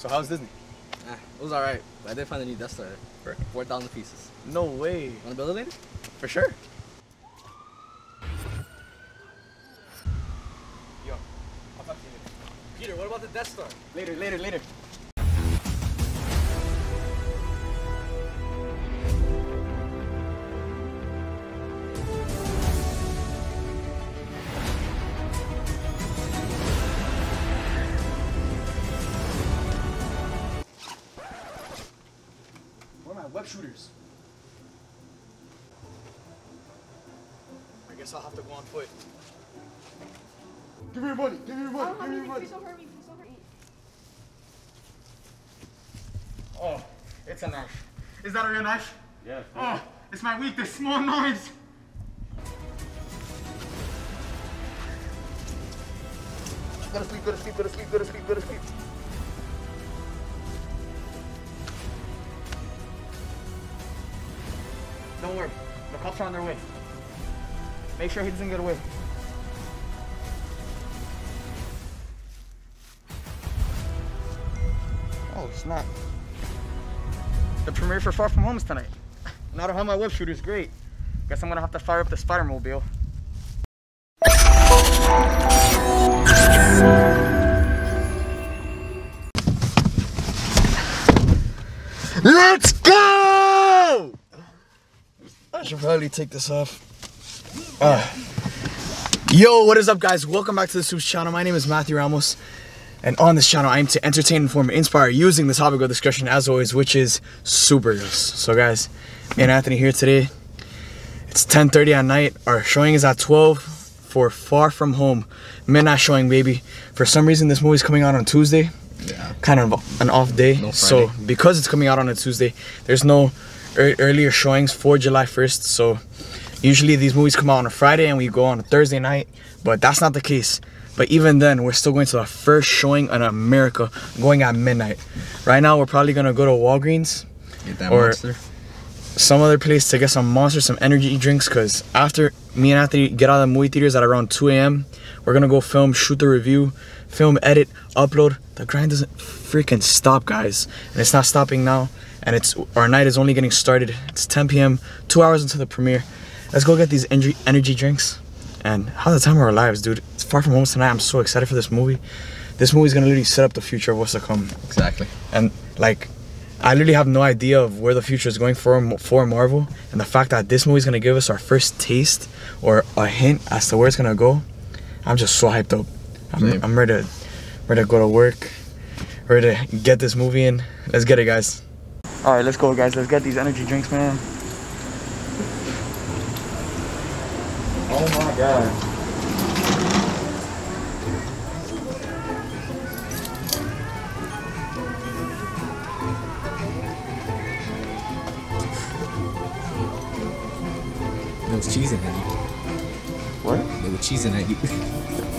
So how's Disney? It was alright, but I did find a new Death Star for 4,000 pieces. No way. Wanna build it later? For sure. Yo, I'll talk to you later. Peter, what about the Death Star? Later. Where are my web shooters? I guess I'll have to go on foot. Give me your money. Give me your money. Give me your money. Please don't hurt me. Please don't hurt me. Oh, it's a knife. Is that a real knife? Yes. Oh, it's my weakness. Small knives. Go to sleep. Go to sleep. Go to sleep. Go to sleep. Go to sleep. Don't worry. The cops are on their way. Make sure he doesn't get away. Oh, snap. The premiere for Far From Home is tonight. Now that I have my web shooters, great. Guess I'm gonna have to fire up the Spider-Mobile. Let's go! I should probably take this off. Yo, what is up, guys? Welcome back to the SUPES channel. My name is Matthew Ramos. And on this channel, I aim to entertain, inform, and inspire using the topic of discussion, as always, which is superheroes. So guys, me and Anthony here today. It's 10:30 at night. Our showing is at 12 for Far From Home. Midnight showing, baby. For some reason, this movie's coming out on Tuesday. Yeah. Kind of an off day. No Friday. So because it's coming out on a Tuesday, there's no earlier showings for July 1st. So usually these movies come out on a Friday and we go on a Thursday night. But that's not the case. But even then, we're still going to the first showing in America, going at midnight. Right now, we're probably going to go to Walgreens Get that or monster. some other place to get some monsters, some energy drinks. Because after me and Anthony get out of the movie theaters at around 2 a.m., we're going to go film, shoot the review, film, edit, upload. The grind doesn't freaking stop, guys. And it's not stopping now. And our night is only getting started. It's 10 p.m., 2 hours into the premiere. Let's go get these energy drinks. And how's the time of our lives, dude? It's Far From Home tonight. I'm so excited for this movie. This movie's gonna literally set up the future of what's to come. Exactly. And like, I literally have no idea of where the future is going for Marvel. And the fact that this movie's gonna give us our first taste or a hint as to where it's gonna go, I'm just so hyped up. I'm ready to go to work, ready to get this movie in. Let's get it, guys. All right, let's go, guys. Let's get these energy drinks, man. Oh my God. There was cheese in it. What? There was cheese in it.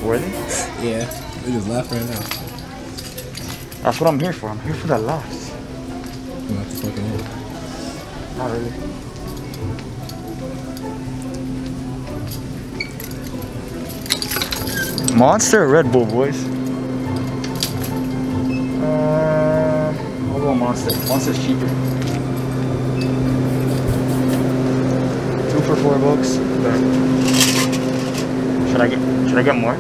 Were they? Yeah. We just laugh right now. That's what I'm here for. I'm here for that laughs. You have to fucking in. Not really. Monster or Red Bull, boys? I'll go Monster. Monster's cheaper. 2 for $4. But should I get more?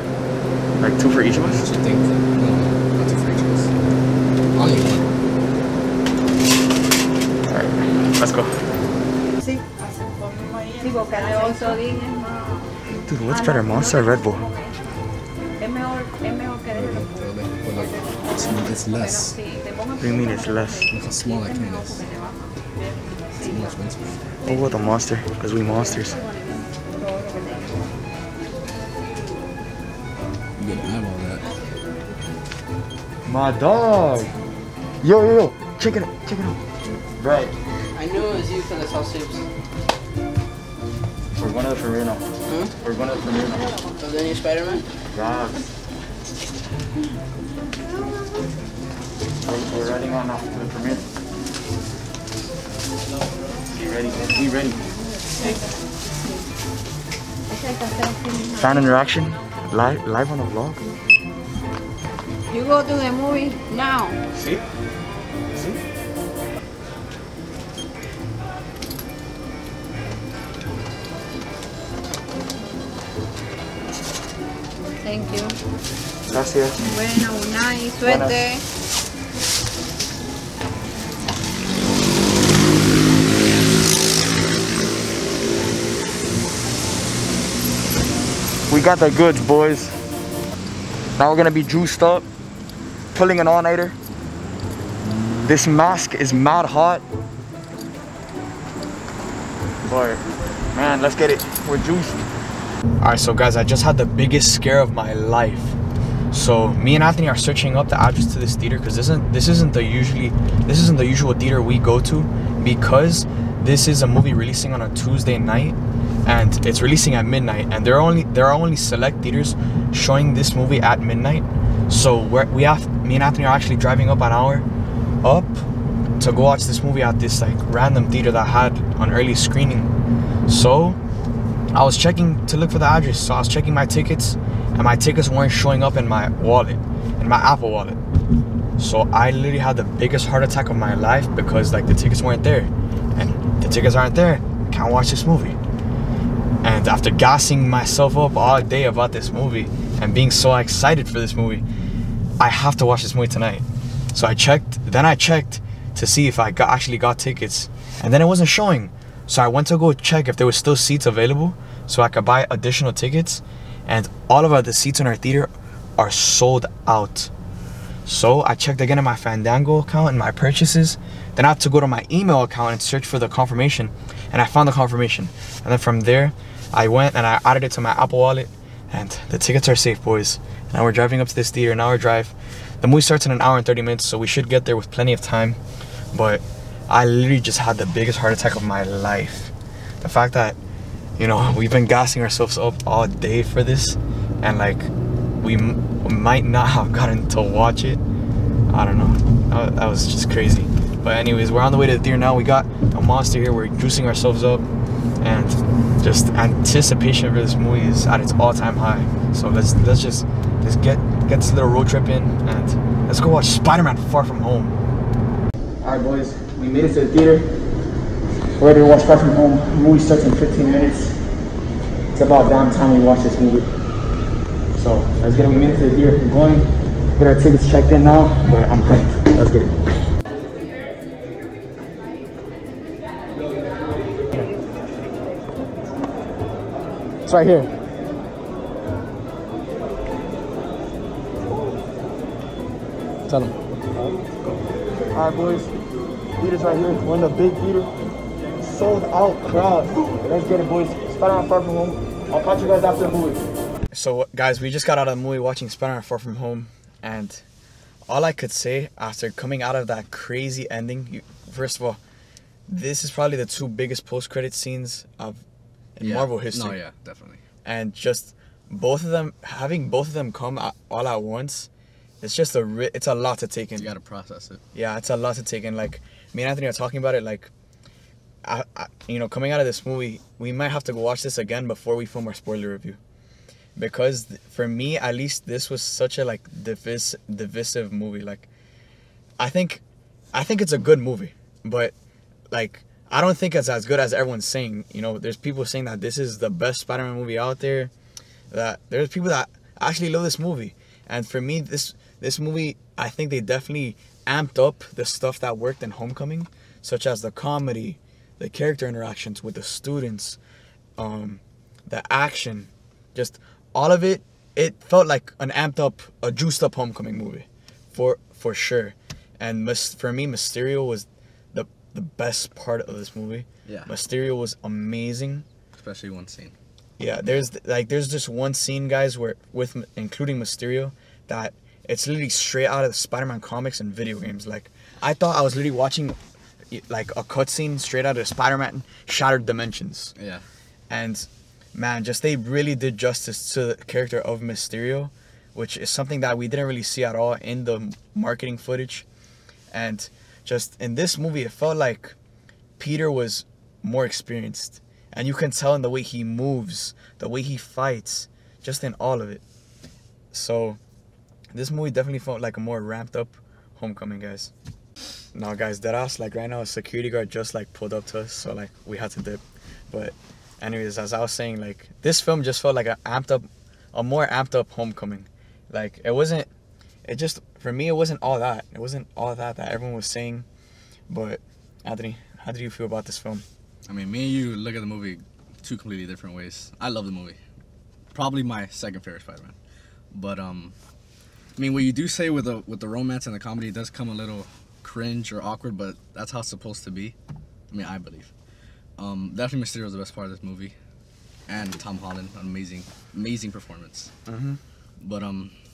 Like 2 for each of us? What you think? No, not 2 for each of us. Only one. Alright, let's go. Dude, what's better, Monster or Red Bull? But like, it's less. What do you mean it's less? Look how small that can is. It's more expensive. Oh, what the Monster? Because we monsters. You get an eyeball that. My dog. Yo. Check it out. Right. I knew it was you from the SUPES. We're going to the premiere now. We're going to the premiere now. Of the new Spider-Man? Yes. We're riding on now to the premiere. Be ready. Be ready. Fan interaction. Live on the vlog. You go to the movie now. See? See? Thank you. Gracias. Bueno, nice. Suerte. We got the goods, boys. Now we're gonna be juiced up, pulling an all-nighter. This mask is mad hot. Boy, man, let's get it. We're juiced. All right, so guys, I just had the biggest scare of my life. So me and Anthony are searching up the address to this theater because this isn't the usual theater we go to, because this is a movie releasing on a Tuesday night and it's releasing at midnight, and there are only select theaters showing this movie at midnight. So me and Anthony are actually driving up an hour up to go watch this movie at this like random theater that had an early screening. So I was checking to look for the address. So I was checking my tickets, and my tickets weren't showing up in my wallet, in my Apple wallet. So I literally had the biggest heart attack of my life because like the tickets weren't there, and the tickets aren't there, can't watch this movie. And after gassing myself up all day about this movie and being so excited for this movie, I have to watch this movie tonight. So I checked to see if I actually got tickets, and then it wasn't showing. So I went to go check if there was still seats available so I could buy additional tickets, and all of the seats in our theater are sold out. So I checked again in my Fandango account and my purchases. Then I had to go to my email account and search for the confirmation, and I found the confirmation. And then from there, I went and I added it to my Apple wallet, and the tickets are safe, boys. Now we're driving up to this theater, an hour drive. The movie starts in an hour and 30 minutes, so we should get there with plenty of time. But I literally just had the biggest heart attack of my life. The fact that, you know, we've been gassing ourselves up all day for this, and like we might not have gotten to watch it. I don't know. That was just crazy. But anyways, we're on the way to the theater now. We got a monster here. We're juicing ourselves up, and just anticipation for this movie is at its all-time high. So let's get this little road trip in, and let's go watch Spider-Man Far From Home. All right, boys, we made it to the theater. We're ready to watch Far From Home. The movie starts in 15 minutes. It's about damn time we watch this movie. So let's get it. We made it to the theater. We're going. Get our tickets checked in now, but I'm hyped. Let's get it. It's right here. Tell them. Alright, boys. Theater's right here. We're in the big theater. Sold out crowd. Let's get it, boys. Spider-Man Far From Home. I'll catch you guys after the movie. So, guys, we just got out of the movie watching Spider-Man Far From Home, and all I could say after coming out of that crazy ending, first of all, this is probably the two biggest post-credit scenes in Marvel history. No, yeah, definitely. And just having both of them come all at once, it's just it's a lot to take in. You gotta process it. Yeah, it's a lot to take in. Like, me and Anthony are talking about it. Like, you know, coming out of this movie, we might have to go watch this again before we film our spoiler review, because for me, at least, this was such a like divisive movie. Like, I think it's a good movie, but like, I don't think it's as good as everyone's saying. You know, there's people saying that this is the best Spider-Man movie out there. That there's people that actually love this movie, and for me, this movie, I think they definitely amped up the stuff that worked in Homecoming, such as the comedy, the character interactions with the students, the action, just all of it. It felt like a juiced up Homecoming movie, for sure. And for me, Mysterio was the best part of this movie. Yeah. Mysterio was amazing. Especially one scene. Yeah, there's just one scene, guys, including Mysterio, that it's literally straight out of the Spider-Man comics and video games. Like, I thought I was literally watching like a cutscene straight out of Spider-Man Shattered Dimensions. Yeah. And man, just they really did justice to the character of Mysterio, which is something that we didn't really see at all in the marketing footage. And just in this movie, it felt like Peter was more experienced, and you can tell in the way he moves, the way he fights, just in all of it. So this movie definitely felt like a more ramped up Homecoming, guys. No, guys, deadass, like right now a security guard just like pulled up to us, so like we had to dip. But anyways, as I was saying, like this film just felt like a more amped up Homecoming. Like for me it wasn't all that. It wasn't all that everyone was saying. But Anthony, how did you feel about this film? I mean, me and you look at the movie two completely different ways. I love the movie. Probably my second favorite Spider-Man. But I mean, what you do say with the romance and the comedy, it does come a little cringe or awkward, but that's how it's supposed to be. I mean, I believe. Definitely Mysterio was the best part of this movie, and Tom Holland, an amazing performance. But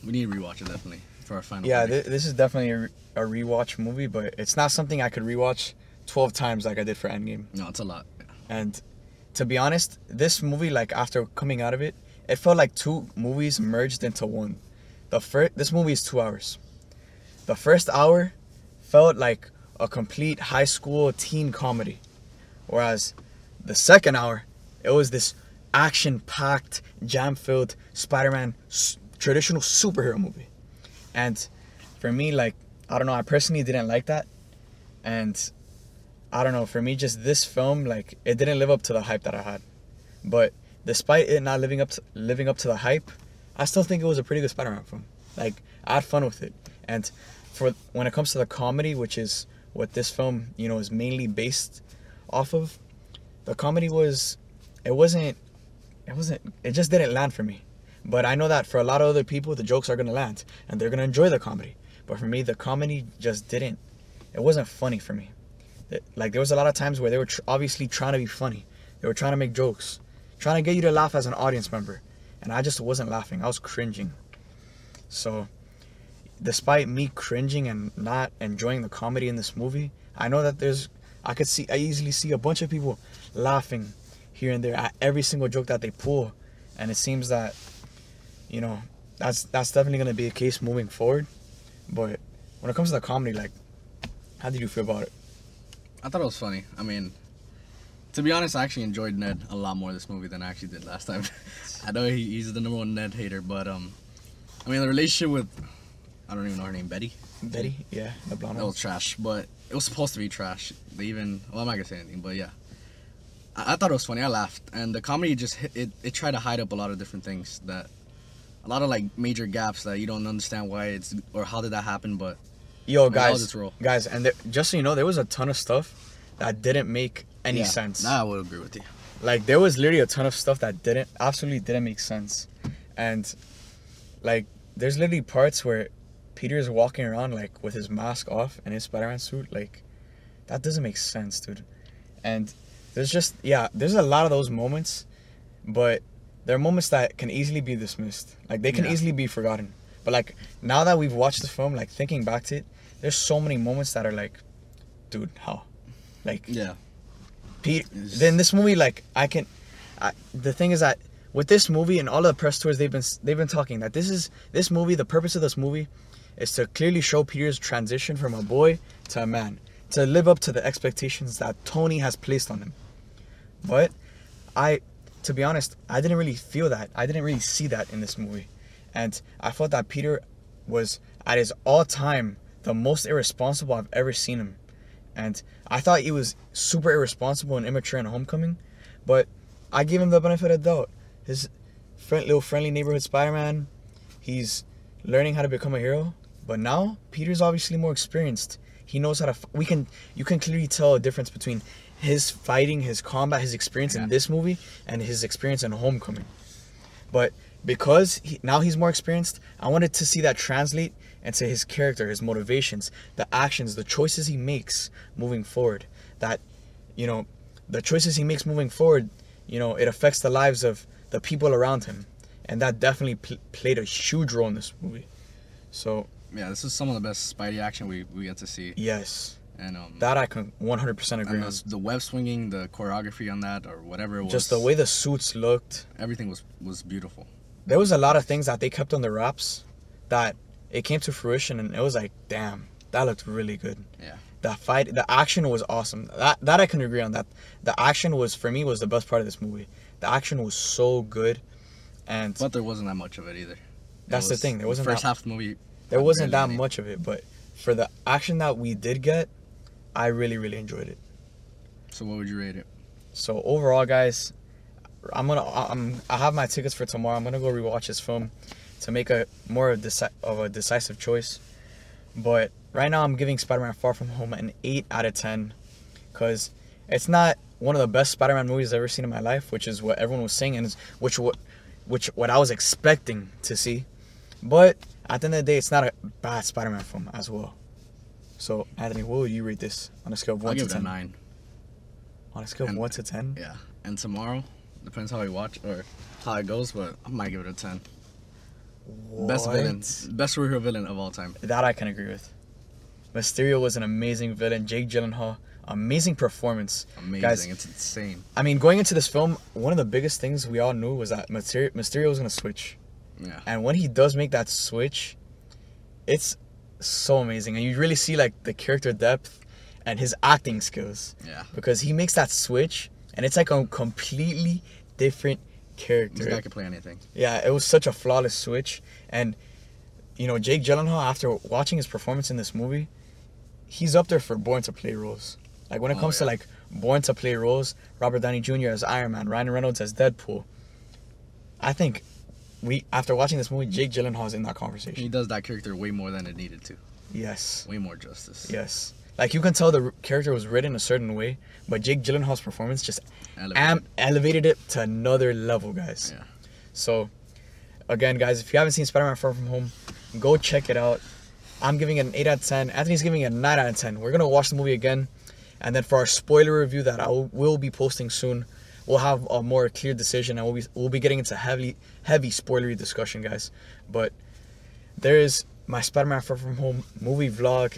we need to rewatch it definitely for our final. Yeah, this is definitely a rewatch movie, but it's not something I could rewatch 12 times like I did for Endgame. No, it's a lot. And to be honest, this movie, like after coming out of it, it felt like two movies merged into one. This movie is 2 hours. The first hour felt like a complete high school teen comedy, whereas the second hour, it was this action-packed, jam-filled Spider-Man traditional superhero movie. And for me, like, I don't know, I personally didn't like that. And I don't know, for me, just this film, like, it didn't live up to the hype that I had. But despite it not living up to the hype, I still think it was a pretty good Spider-Man film. Like, I had fun with it. And when it comes to the comedy, which is what this film, you know, is mainly based off of, the comedy it just didn't land for me. But I know that for a lot of other people, the jokes are gonna land and they're gonna enjoy the comedy. But for me, the comedy just it wasn't funny for me. Like, there was a lot of times where they were obviously trying to be funny. They were trying to make jokes, trying to get you to laugh as an audience member. And I just wasn't laughing. I was cringing. So, despite me cringing and not enjoying the comedy in this movie, I know that I easily see a bunch of people laughing here and there at every single joke that they pull. And it seems that, you know, that's definitely going to be a case moving forward. But when it comes to the comedy, like, how did you feel about it? I thought it was funny. I mean, to be honest, I actually enjoyed Ned a lot more this movie than I actually did last time. I know he's the number one Ned hater, but I mean, the relationship with, I don't even know her name, Betty? Betty? Yeah, the blonde one. That was trash, but it was supposed to be trash. Well, I'm not gonna say anything, but yeah. I thought it was funny. I laughed, and the comedy just it tried to hide up a lot of different things, a lot of like major gaps that you don't understand why or how did that happen. But yo, guys, and just so you know, there was a ton of stuff that didn't make any sense. Nah, I would agree with you. Like, there was literally a ton of stuff that absolutely didn't make sense, and like there's literally parts where Peter's walking around like with his mask off and his Spider-Man suit. Like, that doesn't make sense, dude. And there's a lot of those moments, but there are moments that can easily be dismissed. Like, they can easily be forgotten. But like, now that we've watched the film, like thinking back to it, there's so many moments that are like, dude, how? Like, yeah. Then this movie, like, the thing is that with this movie and all the press tours they've been talking that this movie, the purpose of this movie is to clearly show Peter's transition from a boy to a man, to live up to the expectations that Tony has placed on him. But to be honest, I didn't really feel that. I didn't really see that in this movie. And I felt that Peter was at his all-time the most irresponsible I've ever seen him. And I thought he was super irresponsible and immature in Homecoming, but I gave him the benefit of the doubt. His little friendly neighborhood Spider-Man, he's learning how to become a hero. But now, Peter's obviously more experienced. He knows how to... You can clearly tell a difference between his fighting, his combat, his experience in this movie, and his experience in Homecoming. But because now he's more experienced, I wanted to see that translate into his character, his motivations, the actions, the choices he makes moving forward. That, you know, the choices he makes moving forward, you know, it affects the lives of the people around him. And that definitely played a huge role in this movie. So... yeah, this is some of the best Spidey action we get to see. Yes. And that I can 100% agree on. The web swinging, the choreography on that, or whatever it was. Just the way the suits looked. Everything was beautiful. There was a lot of things that they kept on the wraps that it came to fruition, and it was like, damn, that looked really good. Yeah. The action was awesome. That I can agree on. That the action was, for me, was the best part of this movie. The action was so good, but there wasn't that much of it either. That's the thing. There wasn't the first half of the movie. There wasn't that barely any. much of it, but for the action that we did get, I really, really enjoyed it. So what would you rate it? So overall, guys, I have my tickets for tomorrow. I'm gonna go rewatch this film to make a more of a decisive choice. But right now, I'm giving Spider-Man: Far From Home an 8 out of 10, because it's not one of the best Spider-Man movies I've ever seen in my life, which is what everyone was saying, and what I was expecting to see. But at the end of the day, it's not a bad Spider-Man film as well. So Anthony, what would you rate this on a scale of 1 I'll to give it 10? a 9. On a scale of And- 1 to 10? Yeah. And tomorrow, depends how we watch or how it goes, but I might give it a 10. Best villain, best superhero villain of all time. That I can agree with. Mysterio was an amazing villain. Jake Gyllenhaal, amazing performance. Amazing. Guys, It's insane. I mean, going into this film, one of the biggest things we all knew was that Mysterio was going to switch. Yeah. And when he does make that switch, it's so amazing. And you really see like the character depth and his acting skills. Yeah. Because he makes that switch and it's like a completely different character. This guy can play anything. Yeah, it was such a flawless switch. And, you know, Jake Gyllenhaal, after watching his performance in this movie, he's up there for born to play roles. Like, when it comes to, like, born to play roles, Robert Downey Jr. as Iron Man, Ryan Reynolds as Deadpool, I think after watching this movie, Jake Gyllenhaal's in that He conversation. does that character way more than it needed to. Yes. Way more justice. Yes. Like, you can tell the character was written a certain way, but Jake Gyllenhaal's performance just elevated it to another level, guys. Yeah. So, again, guys, if you haven't seen Spider-Man: Far From Home, go check it out. I'm giving it an 8 out of 10. Anthony's giving it a 9 out of 10. We're going to watch the movie again. And then for our spoiler review that I will be posting soon, we'll have a more clear decision. And we'll be getting into heavy spoilery discussion, guys. But there is my Spider-Man: Far From Home movie vlog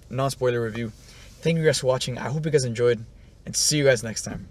/ non-spoiler review. Thank you guys for watching. I hope you guys enjoyed. And see you guys next time.